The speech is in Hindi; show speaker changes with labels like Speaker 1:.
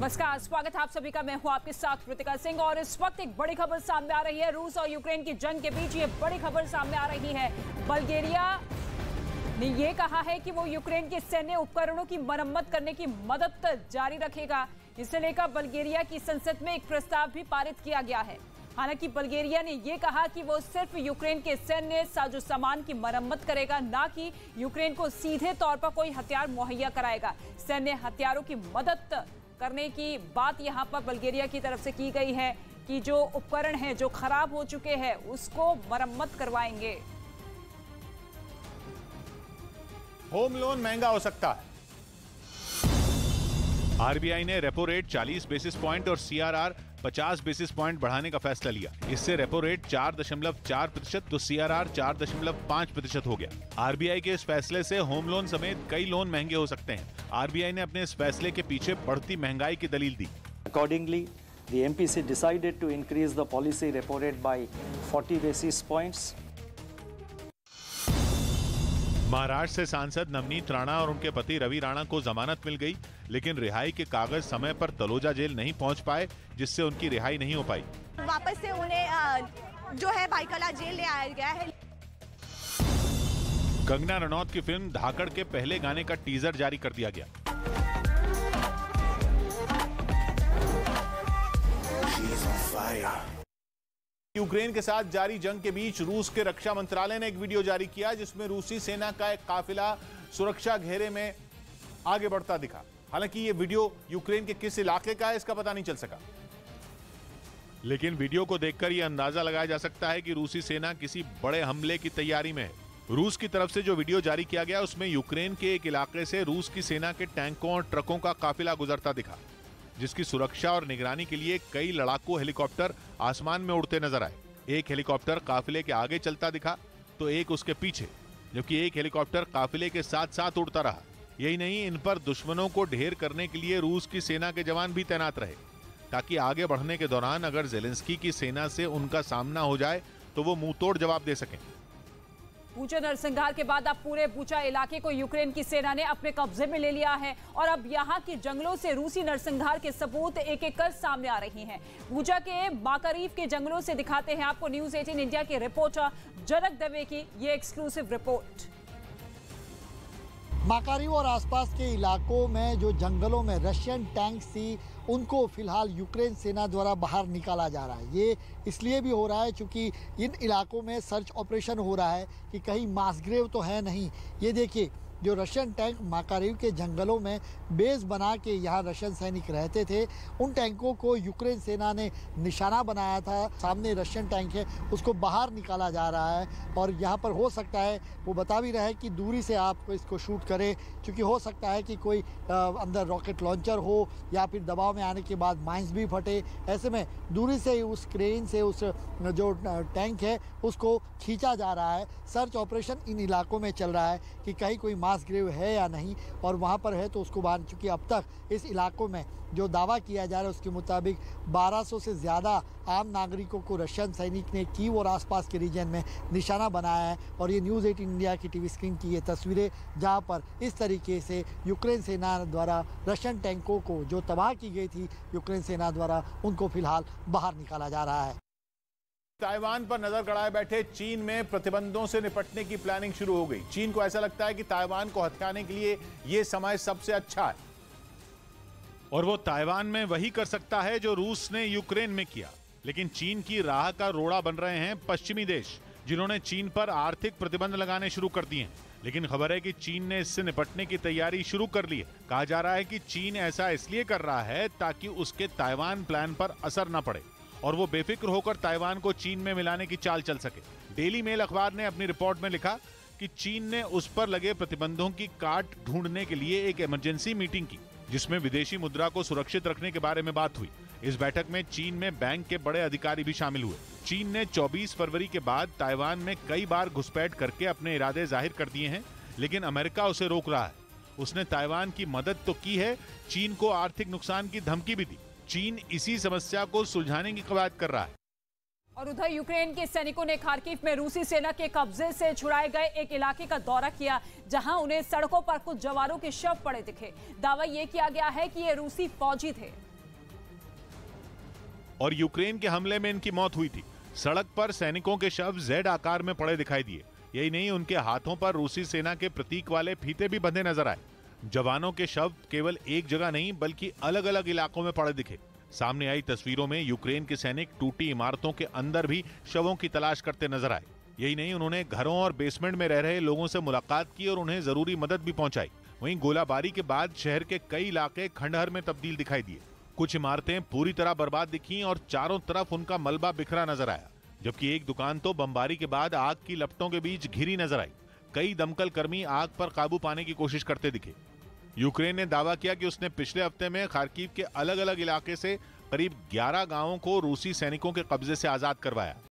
Speaker 1: नमस्कार, स्वागत है आप सभी का। मैं हूं आपके साथ कृतिका सिंह और इस वक्त एक बड़ी खबर सामने आ रही है। रूस और यूक्रेन की जंग के बीच ये बड़ी खबर सामने आ रही है। बल्गेरिया ने ये कहा है कि वो यूक्रेन के सैन्य उपकरणों की मरम्मत करने की मदद जारी रखेगा। इसे लेकर बल्गेरिया की संसद में एक प्रस्ताव भी पारित किया गया है। हालांकि बल्गेरिया ने यह कहा कि वो सिर्फ यूक्रेन के सैन्य साजो सामान की मरम्मत करेगा, ना कि यूक्रेन को सीधे तौर पर कोई हथियार मुहैया कराएगा। सैन्य हथियारों की मदद करने की बात यहां पर बल्गेरिया की तरफ से की गई है कि जो उपकरण हैं जो खराब हो चुके हैं उसको मरम्मत करवाएंगे।
Speaker 2: होम लोन महंगा हो सकता है। आरबीआई ने रेपो रेट 40 बेसिस पॉइंट और सीआरआर 50 बेसिस पॉइंट बढ़ाने का फैसला लिया। इससे रेपो रेट 4.4% तो सीआरआर 4.5% हो गया। आरबीआई के इस फैसले से होम लोन समेत कई लोन महंगे हो सकते हैं। आरबीआई ने अपने इस फैसले के पीछे बढ़ती महंगाई की दलील दी।
Speaker 3: Accordingly, the MPC decided to increase the policy repo rate by 40 basis points.
Speaker 2: Maharashtra से सांसद नवनीत राणा और उनके पति रवि राणा को जमानत मिल गई, लेकिन रिहाई के कागज समय पर तलोजा जेल नहीं पहुंच पाए, जिससे उनकी रिहाई नहीं हो पाई।
Speaker 4: वापस से उन्हें जो है भाईकला जेल ले आया गया है।
Speaker 2: कंगना रनौत की फिल्म धाकड़ के पहले गाने का टीजर जारी कर दिया गया। यूक्रेन के साथ जारी जंग के बीच रूस के रक्षा मंत्रालय ने एक वीडियो जारी किया, जिसमें रूसी सेना का एक काफिला सुरक्षा घेरे में आगे बढ़ता दिखा। हालांकि ये वीडियो यूक्रेन के किस इलाके का है इसका पता नहीं चल सका, लेकिन वीडियो को देखकर यह अंदाजा लगाया जा सकता है कि रूसी सेना किसी बड़े हमले की तैयारी में है। रूस की तरफ से जो वीडियो जारी किया गया उसमें यूक्रेन के एक इलाके से रूस की सेना के टैंकों और ट्रकों का काफिला गुजरता दिखा, जिसकी सुरक्षा और निगरानी के लिए कई लड़ाकू हेलीकॉप्टर आसमान में उड़ते नजर आए। एक हेलीकॉप्टर काफिले के आगे चलता दिखा तो एक उसके पीछे, जबकि एक हेलीकॉप्टर काफिले के साथ साथ उड़ता रहा। यही नहीं, इन पर दुश्मनों को ढेर करने के लिए रूस की सेना के जवान भी तैनात रहे, ताकि आगे बढ़ने के दौरान अगर जेलेंस्की की सेना से उनका सामना हो जाए तो वो मुंहतोड़ जवाब दे सकें।
Speaker 1: बूचा नरसंहार के बाद अब पूरे बूचा इलाके को यूक्रेन की सेना ने अपने कब्जे में ले लिया है और अब यहां के जंगलों से रूसी नरसंहार के सबूत एक एक कर सामने आ रही हैं। बूचा के माकारीफ के जंगलों से दिखाते हैं आपको न्यूज 18 इंडिया के रिपोर्टर जनक दवे की ये एक्सक्लूसिव रिपोर्ट।
Speaker 5: माकारीव और आसपास के इलाकों में जो जंगलों में रशियन टैंक्स थी उनको फिलहाल यूक्रेन सेना द्वारा बाहर निकाला जा रहा है। ये इसलिए भी हो रहा है क्योंकि इन इलाकों में सर्च ऑपरेशन हो रहा है कि कहीं मास ग्रेव तो है नहीं। ये देखिए, जो रशियन टैंक माकारीव के जंगलों में बेस बना के यहाँ रशियन सैनिक रहते थे, उन टैंकों को यूक्रेन सेना ने निशाना बनाया था। सामने रशियन टैंक है, उसको बाहर निकाला जा रहा है और यहाँ पर हो सकता है, वो बता भी रहे हैं कि दूरी से आप इसको शूट करें, क्योंकि हो सकता है कि कोई अंदर रॉकेट लॉन्चर हो या फिर दबाव में आने के बाद माइंस भी फटे। ऐसे में दूरी से उस क्रेन से उस जो टैंक है उसको खींचा जा रहा है। सर्च ऑपरेशन इन इलाकों में चल रहा है कि कहीं कोई मास ग्रेव है या नहीं, और वहाँ पर है तो उसको बाहर, चूँकि अब तक इस इलाकों में जो दावा किया जा रहा है उसके मुताबिक 1200 से ज़्यादा आम नागरिकों को रशियन सैनिक ने कीव और आसपास के रीजन में निशाना बनाया है। और ये न्यूज़ 18 इंडिया की टीवी स्क्रीन की ये तस्वीरें, जहाँ पर इस तरीके से यूक्रेन सेना द्वारा रशियन टैंकों को जो तबाह की गई थी यूक्रेन सेना द्वारा, उनको फिलहाल बाहर निकाला जा रहा है।
Speaker 2: ताइवान पर नजर गड़ाए बैठे चीन में प्रतिबंधों से निपटने की प्लानिंग शुरू हो गई। चीन को ऐसा लगता है कि ताइवान को हथियाने के लिए यह समय सबसे अच्छा है और वो ताइवान में वही कर सकता है जो रूस ने यूक्रेन में किया। लेकिन चीन की राह का रोड़ा बन रहे हैं पश्चिमी देश, जिन्होंने चीन पर आर्थिक प्रतिबंध लगाने शुरू कर दिए हैं। लेकिन खबर है कि चीन ने इससे निपटने की तैयारी शुरू कर ली है। कहा जा रहा है कि चीन ऐसा इसलिए कर रहा है ताकि उसके ताइवान प्लान पर असर न पड़े और वो बेफिक्र होकर ताइवान को चीन में मिलाने की चाल चल सके। डेली मेल अखबार ने अपनी रिपोर्ट में लिखा कि चीन ने उस पर लगे प्रतिबंधों की काट ढूंढने के लिए एक इमरजेंसी मीटिंग की, जिसमें विदेशी मुद्रा को सुरक्षित रखने के बारे में बात हुई। इस बैठक में चीन में बैंक के बड़े अधिकारी भी शामिल हुए। चीन ने 24 फरवरी के बाद ताइवान में कई बार घुसपैठ करके अपने इरादे जाहिर कर दिए हैं, लेकिन अमेरिका उसे रोक रहा है। उसने ताइवान की मदद तो की है, चीन को आर्थिक नुकसान की धमकी भी दी। चीन इसी समस्या को सुलझाने की कवायद कर रहा है।
Speaker 1: और उधर यूक्रेन के सैनिकों ने खार्किव में रूसी सेना के कब्जे से छुड़ाए गए एक इलाके का दौरा किया, जहां उन्हें सड़कों पर कुछ जवानों के शव पड़े दिखे। दावा यह किया गया है कि ये रूसी फौजी थे।
Speaker 2: और यूक्रेन के हमले में इनकी मौत हुई थी। सड़क पर सैनिकों के शव जेड आकार में पड़े दिखाई दिए। यही नहीं, उनके हाथों पर रूसी सेना के प्रतीक वाले फीते भी बंधे नजर आए। जवानों के शव केवल एक जगह नहीं बल्कि अलग अलग इलाकों में पड़े दिखे। सामने आई तस्वीरों में यूक्रेन के सैनिक टूटी इमारतों के अंदर भी शवों की तलाश करते नजर आए। यही नहीं, उन्होंने घरों और बेसमेंट में रह रहे लोगों से मुलाकात की और उन्हें जरूरी मदद भी पहुंचाई। वहीं गोलाबारी के बाद शहर के कई इलाके खंडहर में तब्दील दिखाई दिए। कुछ इमारतें पूरी तरह बर्बाद दिखीं और चारों तरफ उनका मलबा बिखरा नजर आया, जबकि एक दुकान तो बमबारी के बाद आग की लपटों के बीच घिरी नजर आई। कई दमकल कर्मी आग पर काबू पाने की कोशिश करते दिखे। यूक्रेन ने दावा किया कि उसने पिछले हफ्ते में खार्किव के अलग अलग इलाके से करीब 11 गांवों को रूसी सैनिकों के कब्जे से आजाद करवाया।